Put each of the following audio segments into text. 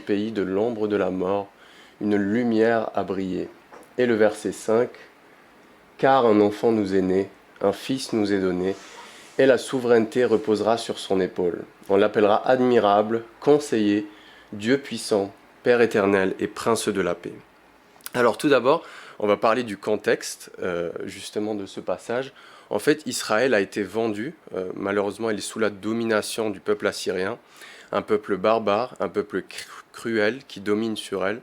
pays de l'ombre de la mort, une lumière a brillé. Et le verset 5, car un enfant nous est né, un fils nous est donné, et la souveraineté reposera sur son épaule. On l'appellera admirable, conseiller, Dieu puissant, Père éternel et prince de la paix. Alors tout d'abord, on va parler du contexte justement de ce passage. En fait, Israël a été vendu, malheureusement il est sous la domination du peuple assyrien, un peuple barbare, un peuple cruel qui domine sur elle.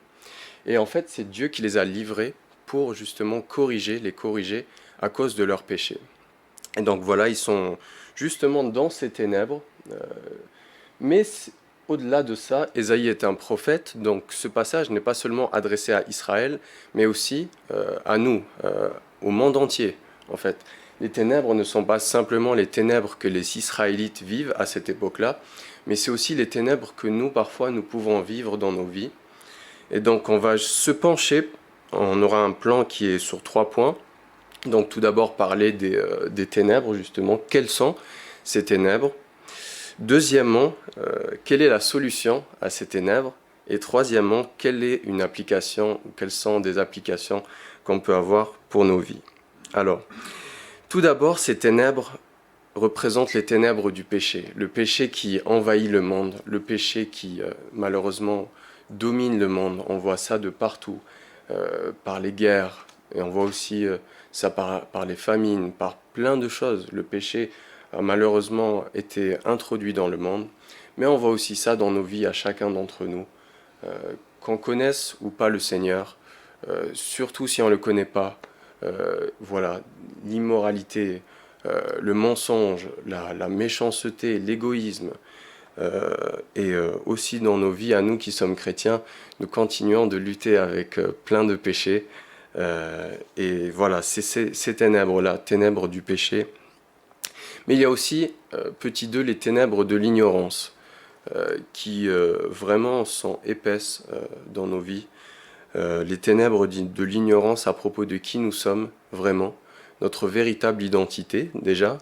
Et en fait, c'est Dieu qui les a livrés pour justement les corriger à cause de leurs péchés. Et donc voilà, ils sont justement dans ces ténèbres. Mais au-delà de ça, Ésaïe est un prophète, donc ce passage n'est pas seulement adressé à Israël, mais aussi à nous, au monde entier en fait. Les ténèbres ne sont pas simplement les ténèbres que les Israélites vivent à cette époque-là, mais c'est aussi les ténèbres que nous, parfois, nous pouvons vivre dans nos vies. Et donc on va se pencher, on aura un plan qui est sur 3 points. Donc tout d'abord parler des ténèbres, justement, quelles sont ces ténèbres. Deuxièmement, quelle est la solution à ces ténèbres? Et troisièmement, quelle est une application, ou quelles sont des applications qu'on peut avoir pour nos vies? Alors, tout d'abord, ces ténèbres représentent les ténèbres du péché, le péché qui envahit le monde, le péché qui malheureusement domine le monde. On voit ça de partout, par les guerres, et on voit aussi ça par les famines, par plein de choses. Le péché a malheureusement été introduit dans le monde, mais on voit aussi ça dans nos vies à chacun d'entre nous. Qu'on connaisse ou pas le Seigneur, surtout si on ne le connaît pas, voilà, l'immoralité, le mensonge, la méchanceté, l'égoïsme, et aussi dans nos vies à nous qui sommes chrétiens, nous continuons de lutter avec plein de péchés. Et voilà, c'est ces ténèbres-là, ténèbres du péché. Mais il y a aussi, petit 2, les ténèbres de l'ignorance, qui vraiment sont épaisses dans nos vies. Les ténèbres de l'ignorance à propos de qui nous sommes vraiment, notre véritable identité déjà.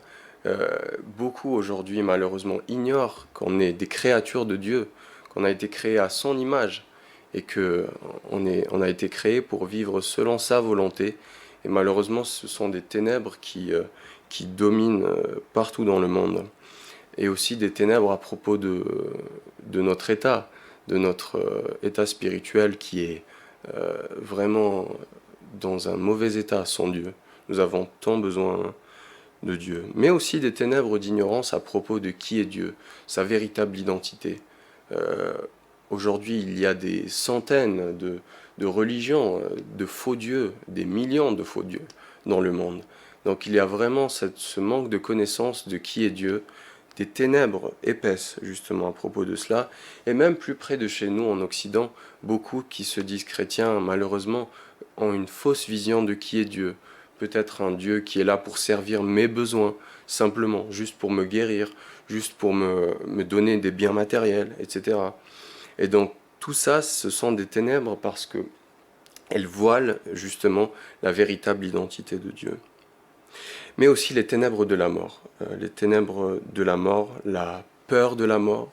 Beaucoup aujourd'hui malheureusement ignorent qu'on est des créatures de Dieu, qu'on a été créé à son image et qu'on a été créé pour vivre selon sa volonté. Et malheureusement ce sont des ténèbres qui dominent partout dans le monde. Et aussi des ténèbres à propos de notre état, de notre état spirituel qui est vraiment dans un mauvais état sans Dieu. Nous avons tant besoin de Dieu. Mais aussi des ténèbres d'ignorance à propos de qui est Dieu, sa véritable identité. Aujourd'hui, il y a des centaines de religions, de faux dieux, des millions de faux dieux dans le monde. Donc il y a vraiment ce manque de connaissance de qui est Dieu, des ténèbres épaisses justement à propos de cela, et même plus près de chez nous en Occident, beaucoup qui se disent chrétiens malheureusement ont une fausse vision de qui est Dieu. Peut-être un Dieu qui est là pour servir mes besoins, simplement, juste pour me guérir, juste pour me donner des biens matériels, etc. Et donc tout ça, ce sont des ténèbres parce que elles voilent justement la véritable identité de Dieu. Mais aussi les ténèbres de la mort. Les ténèbres de la mort, la peur de la mort.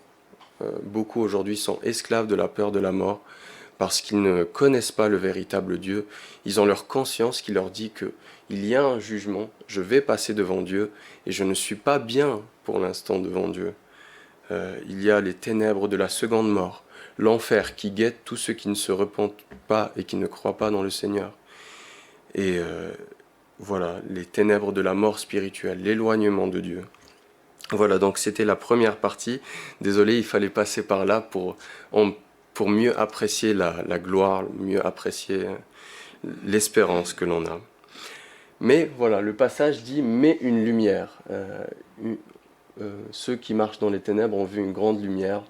Beaucoup aujourd'hui sont esclaves de la peur de la mort parce qu'ils ne connaissent pas le véritable Dieu. Ils ont leur conscience qui leur dit qu'il y a un jugement, je vais passer devant Dieu et je ne suis pas bien pour l'instant devant Dieu. Il y a les ténèbres de la seconde mort, l'enfer qui guette tous ceux qui ne se repentent pas et qui ne croient pas dans le Seigneur. Et voilà, les ténèbres de la mort spirituelle, l'éloignement de Dieu. Voilà, donc c'était la première partie. Désolé, il fallait passer par là pour mieux apprécier la gloire, mieux apprécier l'espérance que l'on a. Mais voilà, le passage dit « mais une lumière ». Ceux qui marchent dans les ténèbres ont vu une grande lumière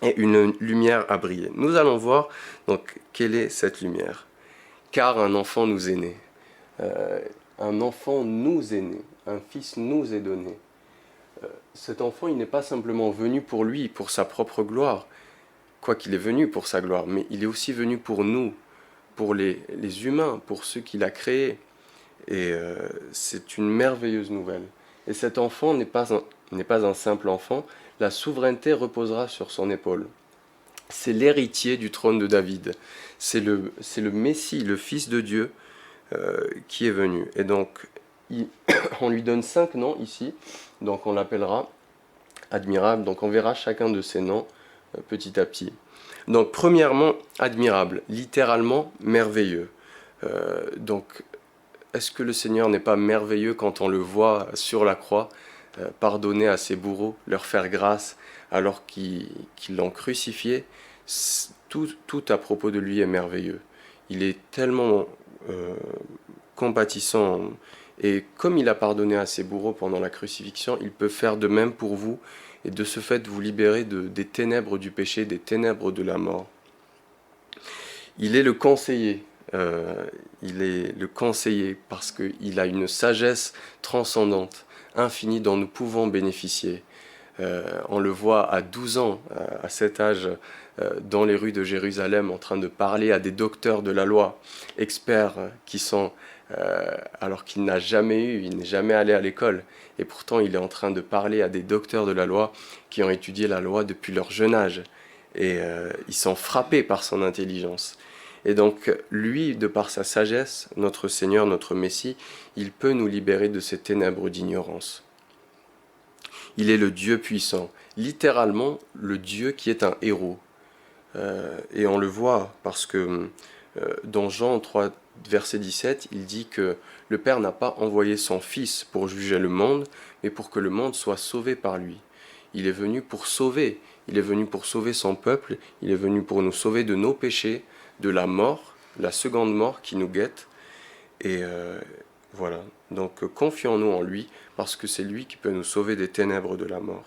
et une lumière a brillé. Nous allons voir donc quelle est cette lumière. Car un enfant nous est né. Un enfant nous est né, un fils nous est donné. Cet enfant, il n'est pas simplement venu pour lui, pour sa propre gloire, quoiqu'il est venu pour sa gloire, mais il est aussi venu pour nous, pour les humains, pour ceux qu'il a créés. Et c'est une merveilleuse nouvelle. Et cet enfant n'est pas un simple enfant, la souveraineté reposera sur son épaule. C'est l'héritier du trône de David. C'est le Messie, le Fils de Dieu, qui est venu. Et donc, on lui donne 5 noms ici. Donc, on l'appellera admirable. Donc, on verra chacun de ces noms petit à petit. Donc, premièrement, admirable, littéralement merveilleux. Donc, est-ce que le Seigneur n'est pas merveilleux quand on le voit sur la croix, pardonner à ses bourreaux, leur faire grâce alors qu'ils l'ont crucifié? Tout à propos de lui est merveilleux. Il est tellement compatissant, et comme il a pardonné à ses bourreaux pendant la crucifixion, il peut faire de même pour vous, et de ce fait vous libérer des ténèbres du péché, des ténèbres de la mort. Il est le conseiller. Il est le conseiller parce qu'il a une sagesse transcendante, infinie, dont nous pouvons bénéficier. On le voit à 12 ans, à cet âge, dans les rues de Jérusalem, en train de parler à des docteurs de la loi, experts qui sont, alors qu'il n'a jamais il n'est jamais allé à l'école, et pourtant il est en train de parler à des docteurs de la loi qui ont étudié la loi depuis leur jeune âge, et ils sont frappés par son intelligence. Et donc, lui, de par sa sagesse, notre Seigneur, notre Messie, il peut nous libérer de ces ténèbres d'ignorance. Il est le Dieu puissant, littéralement le Dieu qui est un héros. Et on le voit parce que dans Jean 3, verset 17, il dit que le Père n'a pas envoyé son Fils pour juger le monde, mais pour que le monde soit sauvé par lui. Il est venu pour sauver, il est venu pour sauver son peuple, il est venu pour nous sauver de nos péchés, de la mort, la seconde mort qui nous guette. Et voilà, donc confions-nous en lui, parce que c'est lui qui peut nous sauver des ténèbres de la mort.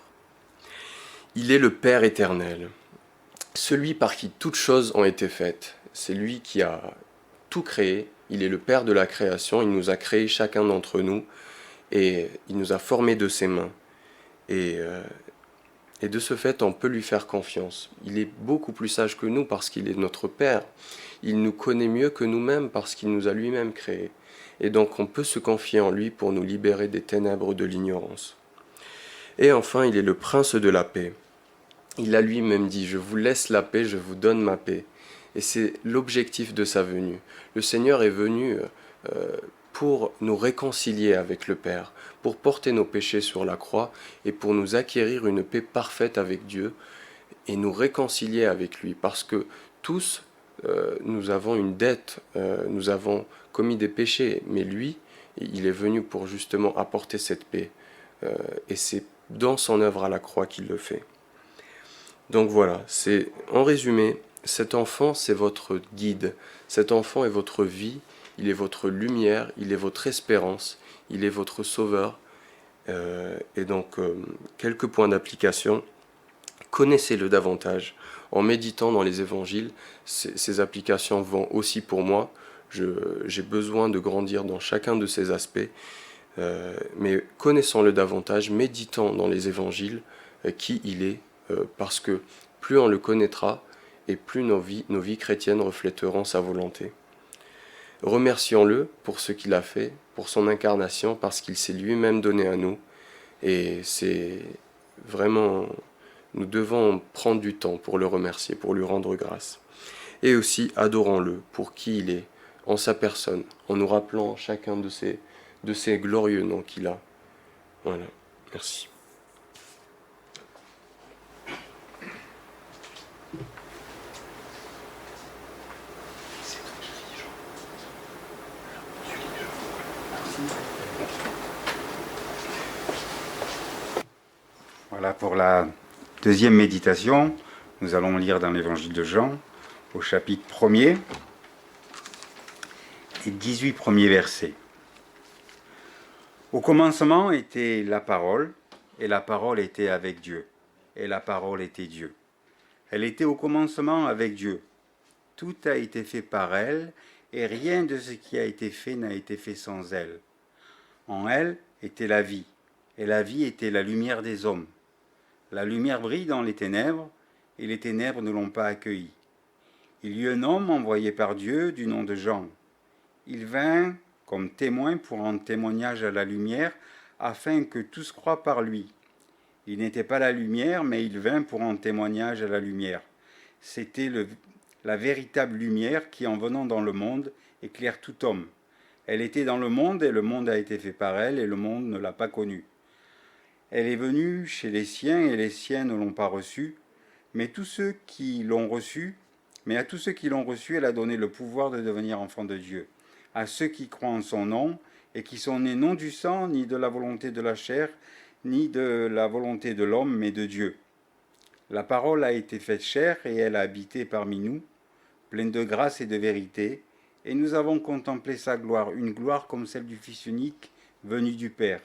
Il est le Père éternel, celui par qui toutes choses ont été faites. C'est lui qui a tout créé, il est le Père de la création, il nous a créés chacun d'entre nous, et il nous a formés de ses mains. Et de ce fait, on peut lui faire confiance. Il est beaucoup plus sage que nous parce qu'il est notre Père. Il nous connaît mieux que nous-mêmes parce qu'il nous a lui-même créés. Et donc on peut se confier en lui pour nous libérer des ténèbres de l'ignorance. Et enfin, il est le prince de la paix. Il a lui-même dit « Je vous laisse la paix, je vous donne ma paix ». Et c'est l'objectif de sa venue. Le Seigneur est venu pour nous réconcilier avec le Père, pour porter nos péchés sur la croix et pour nous acquérir une paix parfaite avec Dieu et nous réconcilier avec lui. Parce que tous, nous avons une dette, nous avons commis des péchés, mais lui, il est venu pour justement apporter cette paix. Et c'est dans son œuvre à la croix qu'il le fait. Donc voilà, c'est en résumé, cet enfant, c'est votre guide. Cet enfant est votre vie, il est votre lumière, il est votre espérance, il est votre sauveur. Et donc, quelques points d'application. Connaissez-le davantage. En méditant dans les évangiles, ces applications vont aussi pour moi. J'ai besoin de grandir dans chacun de ces aspects. Mais connaissons-le davantage, méditons dans les évangiles qui il est, parce que plus on le connaîtra, et plus nos vies chrétiennes reflèteront sa volonté. Remercions-le pour ce qu'il a fait, pour son incarnation, parce qu'il s'est lui-même donné à nous. Et c'est vraiment, nous devons prendre du temps pour le remercier, pour lui rendre grâce. Et aussi, adorons-le pour qui il est, en sa personne, en nous rappelant chacun de ces glorieux noms qu'il a. Voilà, merci. Voilà pour la deuxième méditation. Nous allons lire dans l'évangile de Jean, au chapitre 1er, et 18 premiers versets. Au commencement était la parole, et la parole était avec Dieu, et la parole était Dieu. Elle était au commencement avec Dieu. Tout a été fait par elle, et rien de ce qui a été fait n'a été fait sans elle. En elle était la vie, et la vie était la lumière des hommes. La lumière brille dans les ténèbres, et les ténèbres ne l'ont pas accueillie. Il y eut un homme envoyé par Dieu du nom de Jean. Il vint comme témoin pour rendre témoignage à la lumière, afin que tous croient par lui. Il n'était pas la lumière, mais il vint pour rendre témoignage à la lumière. C'était la véritable lumière qui, en venant dans le monde, éclaire tout homme. Elle était dans le monde et le monde a été fait par elle et le monde ne l'a pas connue. Elle est venue chez les siens et les siens ne l'ont pas reçue, mais à tous ceux qui l'ont reçue, elle a donné le pouvoir de devenir enfants de Dieu, à ceux qui croient en son nom et qui sont nés non du sang, ni de la volonté de la chair, ni de la volonté de l'homme, mais de Dieu. La parole a été faite chair et elle a habité parmi nous, pleine de grâce et de vérité, et nous avons contemplé sa gloire, une gloire comme celle du Fils unique venu du Père.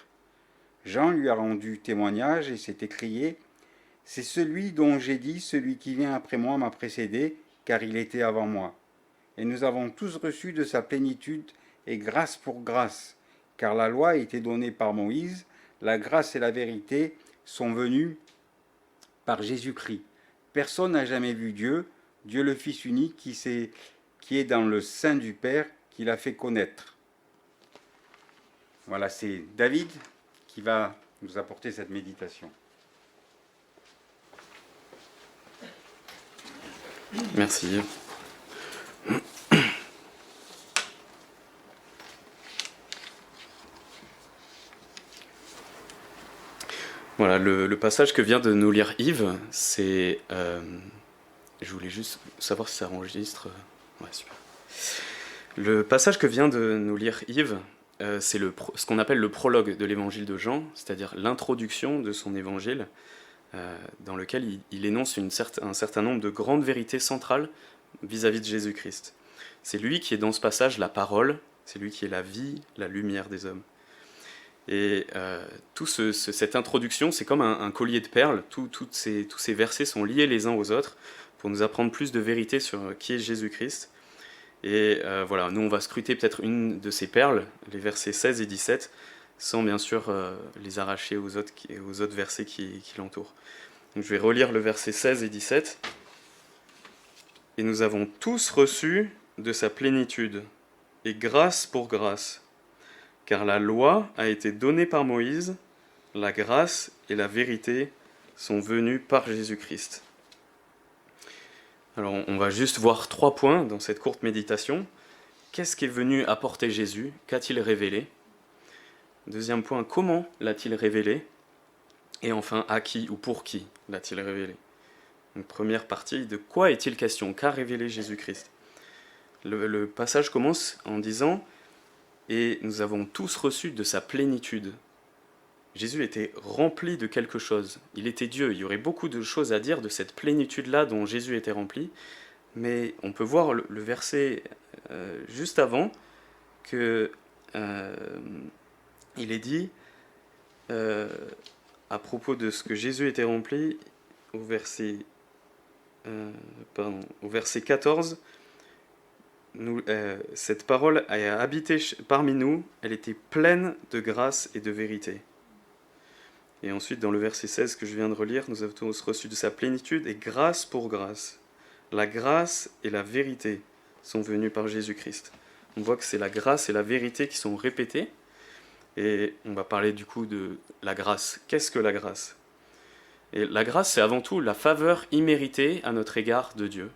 Jean lui a rendu témoignage et s'est écrié « C'est celui dont j'ai dit, celui qui vient après moi m'a précédé, car il était avant moi. » Et nous avons tous reçu de sa plénitude et grâce pour grâce, car la loi a été donnée par Moïse, la grâce et la vérité sont venues par Jésus-Christ. Personne n'a jamais vu Dieu, Dieu le Fils unique qui est dans le sein du Père, qui l'a fait connaître. Voilà, c'est David qui va nous apporter cette méditation. Merci. Voilà, le passage que vient de nous lire Yves, c'est... je voulais juste savoir si ça enregistre. Ouais, super. Le passage que vient de nous lire Yves, c'est ce qu'on appelle le prologue de l'évangile de Jean, c'est-à-dire l'introduction de son évangile, dans lequel il énonce un certain nombre de grandes vérités centrales vis-à-vis de Jésus-Christ. C'est lui qui est dans ce passage la parole, c'est lui qui est la vie, la lumière des hommes. Et cette introduction, c'est comme un collier de perles, tous ces versets sont liés les uns aux autres pour nous apprendre plus de vérité sur qui est Jésus-Christ. Et voilà, nous on va scruter peut-être une de ces perles, les versets 16 et 17, sans bien sûr les arracher aux autres versets qui l'entourent. Donc, je vais relire le verset 16 et 17. « Et nous avons tous reçu de sa plénitude, et grâce pour grâce, car la loi a été donnée par Moïse, la grâce et la vérité sont venues par Jésus-Christ. » Alors on va juste voir 3 points dans cette courte méditation. Qu'est-ce qu'est venu apporter Jésus? Qu'a-t-il révélé? Deuxième point, comment l'a-t-il révélé? Et enfin, à qui ou pour qui l'a-t-il révélé? Donc, première partie, de quoi est-il question? Qu'a révélé Jésus-Christ? Le passage commence en disant « Et nous avons tous reçu de sa plénitude ». Jésus était rempli de quelque chose. Il était Dieu. Il y aurait beaucoup de choses à dire de cette plénitude-là dont Jésus était rempli. Mais on peut voir le verset juste avant que il est dit à propos de ce que Jésus était rempli au verset 14. Cette parole a habité parmi nous, elle était pleine de grâce et de vérité. Et ensuite, dans le verset 16 que je viens de relire, nous avons tous reçu de sa plénitude et grâce pour grâce. La grâce et la vérité sont venues par Jésus-Christ. On voit que c'est la grâce et la vérité qui sont répétées. Et on va parler du coup de la grâce. Qu'est-ce que la grâce? Et la grâce, c'est avant tout la faveur imméritée à notre égard de Dieu.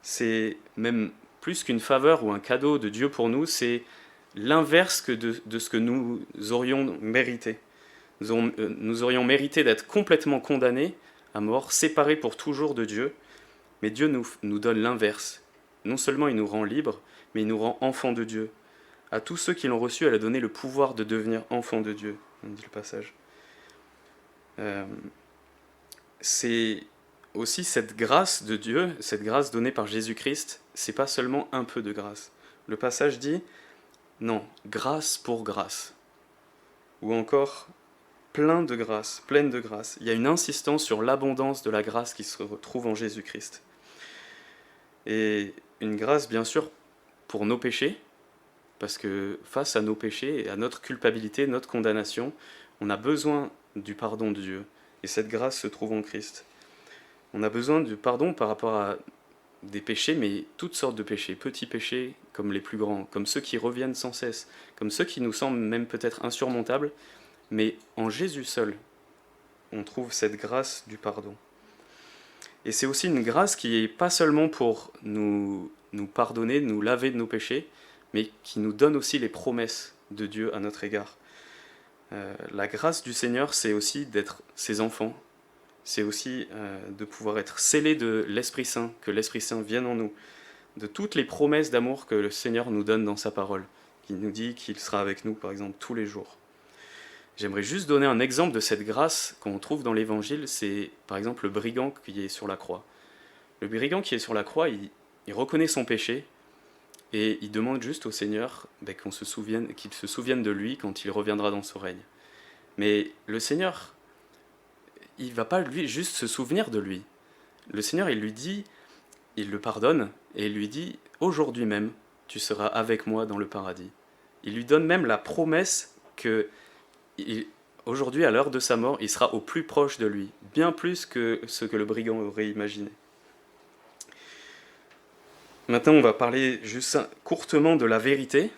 C'est même plus qu'une faveur ou un cadeau de Dieu pour nous, c'est l'inverse de ce que nous aurions mérité. Nous aurions mérité d'être complètement condamnés à mort, séparés pour toujours de Dieu, mais Dieu nous donne l'inverse. Non seulement il nous rend libres, mais il nous rend enfants de Dieu. À tous ceux qui l'ont reçu, elle a donné le pouvoir de devenir enfants de Dieu, on dit le passage. C'est aussi cette grâce de Dieu, cette grâce donnée par Jésus-Christ, c'est pas seulement un peu de grâce. Le passage dit, non, grâce pour grâce. Ou encore, pleine de grâce. Il y a une insistance sur l'abondance de la grâce qui se retrouve en Jésus-Christ. Et une grâce, bien sûr, pour nos péchés, parce que face à nos péchés et à notre culpabilité, notre condamnation, on a besoin du pardon de Dieu. Et cette grâce se trouve en Christ. On a besoin du pardon par rapport à des péchés, mais toutes sortes de péchés, petits péchés comme les plus grands, comme ceux qui reviennent sans cesse, comme ceux qui nous semblent même peut-être insurmontables, mais en Jésus seul, on trouve cette grâce du pardon. Et c'est aussi une grâce qui n'est pas seulement pour nous pardonner, nous laver de nos péchés, mais qui nous donne aussi les promesses de Dieu à notre égard. La grâce du Seigneur, c'est aussi d'être ses enfants, c'est aussi de pouvoir être scellés de l'Esprit Saint, que l'Esprit Saint vienne en nous, de toutes les promesses d'amour que le Seigneur nous donne dans sa parole, qui nous dit qu'il sera avec nous, par exemple, tous les jours. J'aimerais juste donner un exemple de cette grâce qu'on trouve dans l'Évangile, c'est par exemple le brigand qui est sur la croix. Le brigand qui est sur la croix, il reconnaît son péché, et il demande juste au Seigneur qu'il se souvienne de lui quand il reviendra dans son règne. Mais le Seigneur, il ne va pas lui juste se souvenir de lui. Le Seigneur, il lui dit, il le pardonne, et il lui dit, aujourd'hui même, tu seras avec moi dans le paradis. Il lui donne même la promesse que aujourd'hui, à l'heure de sa mort, il sera au plus proche de lui, bien plus que ce que le brigand aurait imaginé. Maintenant, on va parler juste courtement de la vérité.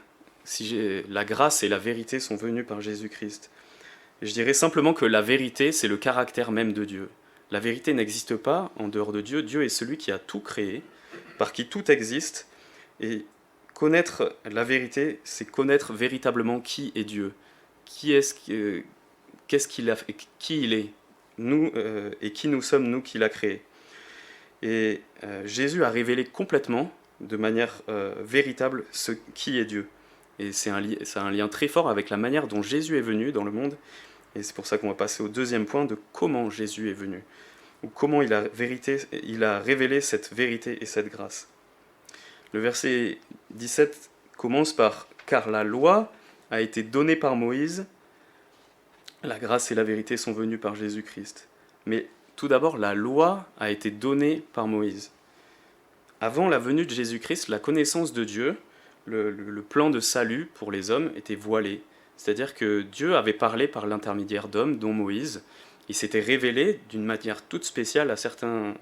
La grâce et la vérité sont venues par Jésus-Christ. Je dirais simplement que la vérité, c'est le caractère même de Dieu. La vérité n'existe pas en dehors de Dieu. Dieu est celui qui a tout créé, par qui tout existe. Et connaître la vérité, c'est connaître véritablement qui est Dieu. Qu'est-ce qu'il a fait, qui il est, nous, et qui nous sommes, nous, qui l'a créé. Et Jésus a révélé complètement, de manière véritable, qui est Dieu. Et ça a un lien très fort avec la manière dont Jésus est venu dans le monde. Et c'est pour ça qu'on va passer au deuxième point de comment Jésus est venu, ou comment il a révélé cette vérité et cette grâce. Le verset 17 commence par « Car la loi a été donnée par Moïse, la grâce et la vérité sont venues par Jésus-Christ. » Mais tout d'abord, la loi a été donnée par Moïse. Avant la venue de Jésus-Christ, la connaissance de Dieu, le plan de salut pour les hommes était voilé. C'est-à-dire que Dieu avait parlé par l'intermédiaire d'hommes, dont Moïse. Il s'était révélé d'une manière toute spéciale à certains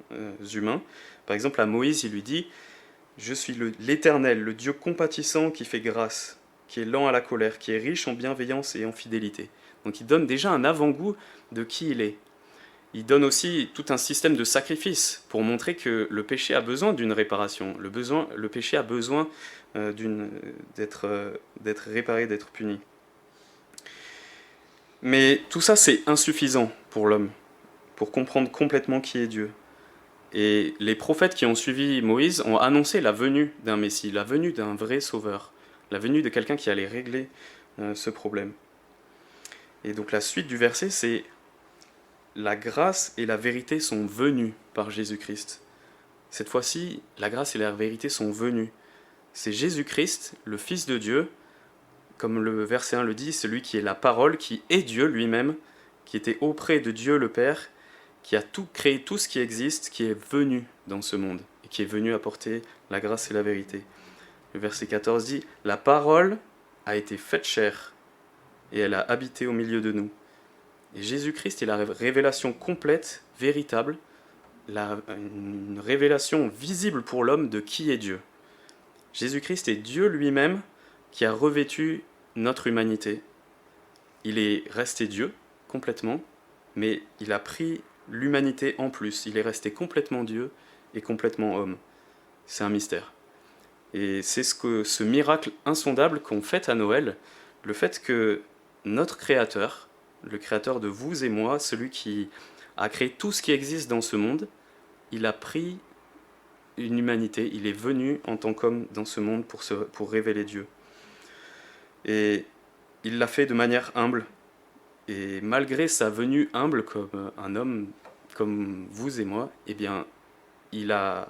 humains. Par exemple, à Moïse, il lui dit « Je suis l'Éternel, le Dieu compatissant qui fait grâce, qui est lent à la colère, qui est riche en bienveillance et en fidélité. » Donc il donne déjà un avant-goût de qui il est. Il donne aussi tout un système de sacrifice pour montrer que le péché a besoin d'une réparation. Le péché a besoin d'être réparé, d'être puni. Mais tout ça, c'est insuffisant pour l'homme, pour comprendre complètement qui est Dieu. Et les prophètes qui ont suivi Moïse ont annoncé la venue d'un Messie, la venue d'un vrai sauveur, la venue de quelqu'un qui allait régler ce problème. Et donc la suite du verset, c'est la grâce et la vérité sont venues par Jésus-Christ. Cette fois-ci, la grâce et la vérité sont venues. C'est Jésus-Christ, le Fils de Dieu, comme le verset 1 le dit, celui qui est la parole, qui est Dieu lui-même, qui était auprès de Dieu le Père, qui a tout créé, tout ce qui existe, qui est venu dans ce monde, et qui est venu apporter la grâce et la vérité. Le verset 14 dit « La parole a été faite chair, et elle a habité au milieu de nous. » Et Jésus-Christ est la révélation complète, véritable, une révélation visible pour l'homme de qui est Dieu. Jésus-Christ est Dieu lui-même qui a revêtu notre humanité. Il est resté Dieu complètement, mais il a pris l'humanité en plus. Il est resté complètement Dieu et complètement homme. C'est un mystère. Et c'est ce miracle insondable qu'on fête à Noël, le fait que notre Créateur, le Créateur de vous et moi, celui qui a créé tout ce qui existe dans ce monde, il a pris une humanité, il est venu en tant qu'homme dans ce monde pour révéler Dieu. Et il l'a fait de manière humble. Et malgré sa venue humble comme un homme, comme vous et moi, eh bien, il a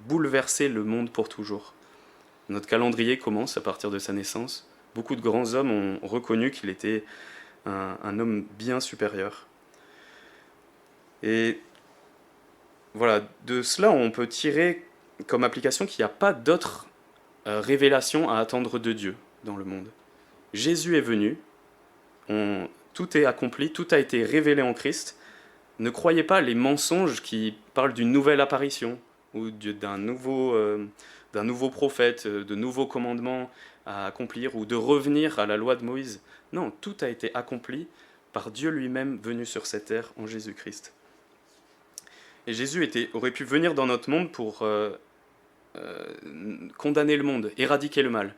bouleversé le monde pour toujours. Notre calendrier commence à partir de sa naissance. Beaucoup de grands hommes ont reconnu qu'il était un homme bien supérieur. Et voilà, de cela, on peut tirer comme application qu'il n'y a pas d'autre révélation à attendre de Dieu dans le monde. Jésus est venu, tout est accompli, tout a été révélé en Christ. Ne croyez pas les mensonges qui parlent d'une nouvelle apparition ou d'un nouveau prophète, de nouveaux commandements à accomplir ou de revenir à la loi de Moïse. Non, tout a été accompli par Dieu lui-même venu sur cette terre en Jésus-Christ. Et Jésus aurait pu venir dans notre monde pour condamner le monde, éradiquer le mal.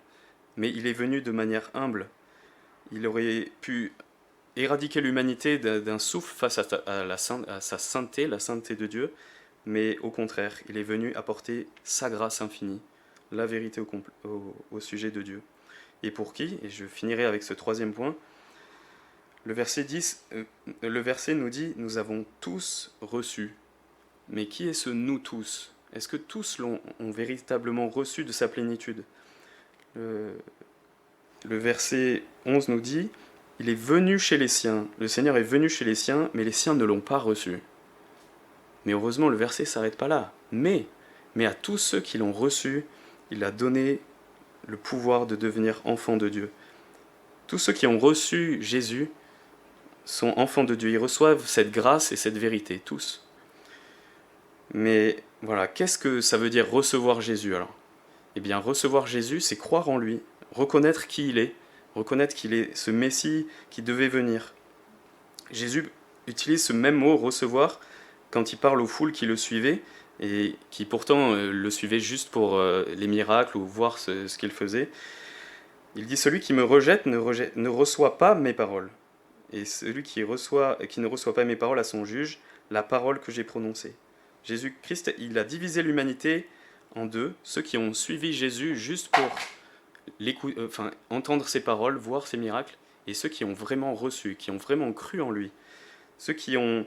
Mais il est venu de manière humble. Il aurait pu éradiquer l'humanité d'un souffle face à sa sainteté, la sainteté de Dieu. Mais au contraire, il est venu apporter sa grâce infinie, la vérité au sujet de Dieu. Et pour qui? Et je finirai avec ce troisième point. Le verset nous dit « Nous avons tous reçu ». Mais qui est ce « nous tous » ? Est-ce que tous ont véritablement reçu de sa plénitude ? Le verset 11 nous dit « Il est venu chez les siens ». Le Seigneur est venu chez les siens, mais les siens ne l'ont pas reçu. Mais heureusement, le verset ne s'arrête pas là. Mais à tous ceux qui l'ont reçu, il a donné le pouvoir de devenir enfants de Dieu. Tous ceux qui ont reçu Jésus sont enfants de Dieu. Ils reçoivent cette grâce et cette vérité, tous. Mais voilà, qu'est-ce que ça veut dire recevoir Jésus alors ? Eh bien, recevoir Jésus, c'est croire en lui, reconnaître qui il est, reconnaître qu'il est ce Messie qui devait venir. Jésus utilise ce même mot, recevoir, quand il parle aux foules qui le suivaient, et qui pourtant le suivaient juste pour les miracles ou voir ce qu'il faisait. Il dit « Celui qui me rejette ne reçoit pas mes paroles. Et celui qui ne reçoit pas mes paroles à son juge, la parole que j'ai prononcée. » Jésus-Christ, il a divisé l'humanité en deux, ceux qui ont suivi Jésus juste pour entendre ses paroles, voir ses miracles, et ceux qui ont vraiment reçu, qui ont vraiment cru en lui. Ceux qui ont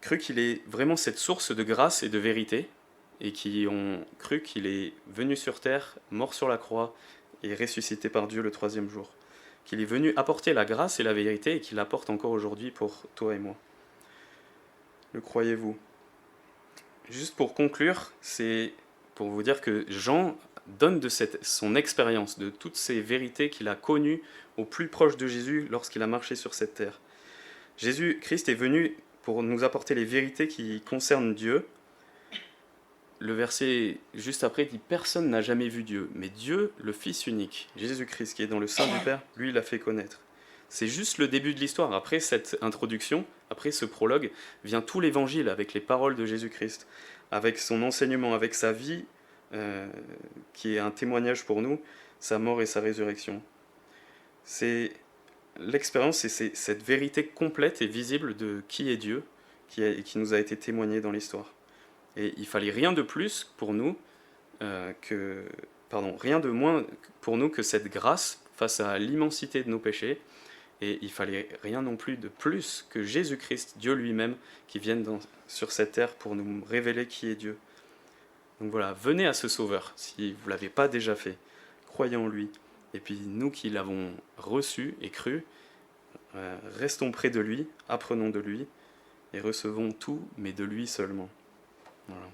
cru qu'il est vraiment cette source de grâce et de vérité, et qui ont cru qu'il est venu sur terre, mort sur la croix, et ressuscité par Dieu le troisième jour. Qu'il est venu apporter la grâce et la vérité, et qu'il l'apporte encore aujourd'hui pour toi et moi. Le croyez-vous ? Juste pour conclure, c'est pour vous dire que Jean donne de son expérience, de toutes ces vérités qu'il a connues au plus proche de Jésus lorsqu'il a marché sur cette terre. Jésus-Christ est venu pour nous apporter les vérités qui concernent Dieu. Le verset juste après dit « Personne n'a jamais vu Dieu, mais Dieu, le Fils unique, Jésus-Christ qui est dans le sein du Père, lui l'a fait connaître. » C'est juste le début de l'histoire. Après cette introduction, après ce prologue, vient tout l'évangile avec les paroles de Jésus-Christ, avec son enseignement, avec sa vie, qui est un témoignage pour nous, sa mort et sa résurrection. C'est l'expérience, c'est cette vérité complète et visible de qui est Dieu, qui nous a été témoignée dans l'histoire. Et il fallait rien de plus pour nous, rien de moins pour nous que cette grâce face à l'immensité de nos péchés. Et il fallait rien non plus de plus que Jésus-Christ, Dieu lui-même, qui vienne sur cette terre pour nous révéler qui est Dieu. Donc voilà, venez à ce Sauveur, si vous ne l'avez pas déjà fait. Croyez en lui. Et puis nous qui l'avons reçu et cru, restons près de lui, apprenons de lui, et recevons tout, mais de lui seulement. Voilà.